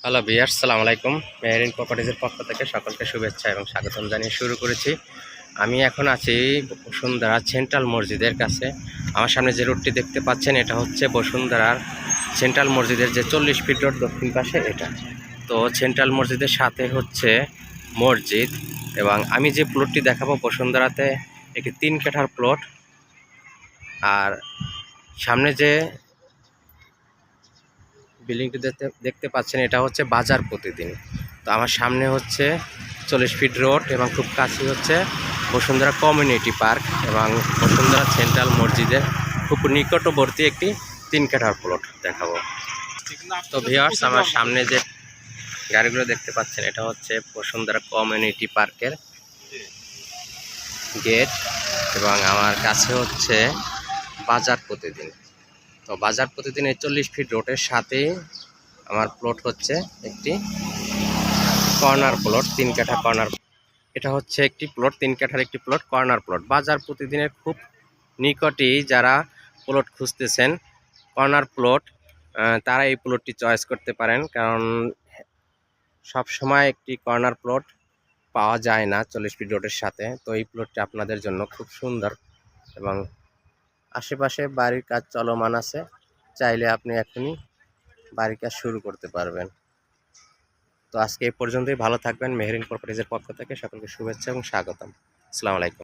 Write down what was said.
Hello viewers, আসসালামু আলাইকুম। মেহেরিন প্রপার্টিজের পক্ষ থেকে সকলকে শুভেচ্ছা এবং স্বাগতম জানিয়ে শুরু করেছি। আমি এখন আছি বসুন্ধরা সেন্ট্রাল মসজিদের কাছে। আমার সামনে যে রোডটি দেখতে পাচ্ছেন এটা হচ্ছে বসুন্ধরার সেন্ট্রাল মসজিদের যে 40 ফিট রোড দক্ষিণ পাশে এটা। তো সেন্ট্রাল মসজিদের সাথে হচ্ছে মসজিদ, এবং আমি যে প্লটটি দেখাবো বসুন্ধরাতে একটি 3 কাঠার প্লট। আর সামনে যে বিল্ডিংটি দেখতে পাচ্ছেন এটা হচ্ছে বাজার প্রতিদিন। তো আমার সামনে হচ্ছে 40 ফিট রোড এবং খুব কাছে হচ্ছে বসুন্ধরা কমিউনিটি পার্ক এবং বসুন্ধরা সেন্ট্রাল মসজিদের খুব নিকটবর্তী একটি 3 কাঠার প্লট দেখাবো। তো ভিউয়ার্স, আমার সামনে যে গাড়িগুলো দেখতে পাচ্ছেন এটা হচ্ছে বসুন্ধরা কমিউনিটি পার্কের গেট, এবং আমার কাছে হচ্ছে বাজার প্রতিদিন। তো বাজার প্রতিদিন 40 ফিট রোডের সাথেই আমার প্লট হচ্ছে একটি কর্নার প্লট, 3 কাঠা কর্নার। এটা হচ্ছে একটি প্লট, 3 কাঠার একটি প্লট, কর্নার প্লট। বাজার প্রতিদিনের খুব নিকটেই যারা প্লট খুঁজতেছেন কর্নার প্লট, তারা এই প্লটটি চয়েস করতে পারেন, কারণ সব সময় একটি কর্নার প্লট পাওয়া যায় না 40 ফিট রোডের সাথে। তো এই প্লটটি আপনাদের জন্য খুব সুন্দর, এবং আশেপাশে বাড়ির কাজ চলমান আছে, চাইলে আপনি এখনই বাড়ির কাজ শুরু করতে পারবেন। তো আজকে এই পর্যন্তই। ভালো থাকবেন। মেহেরিন প্রপার্টিজের পক্ষ থেকে সকলকে শুভেচ্ছা এবং স্বাগতম। আসসালামু আলাইকুম।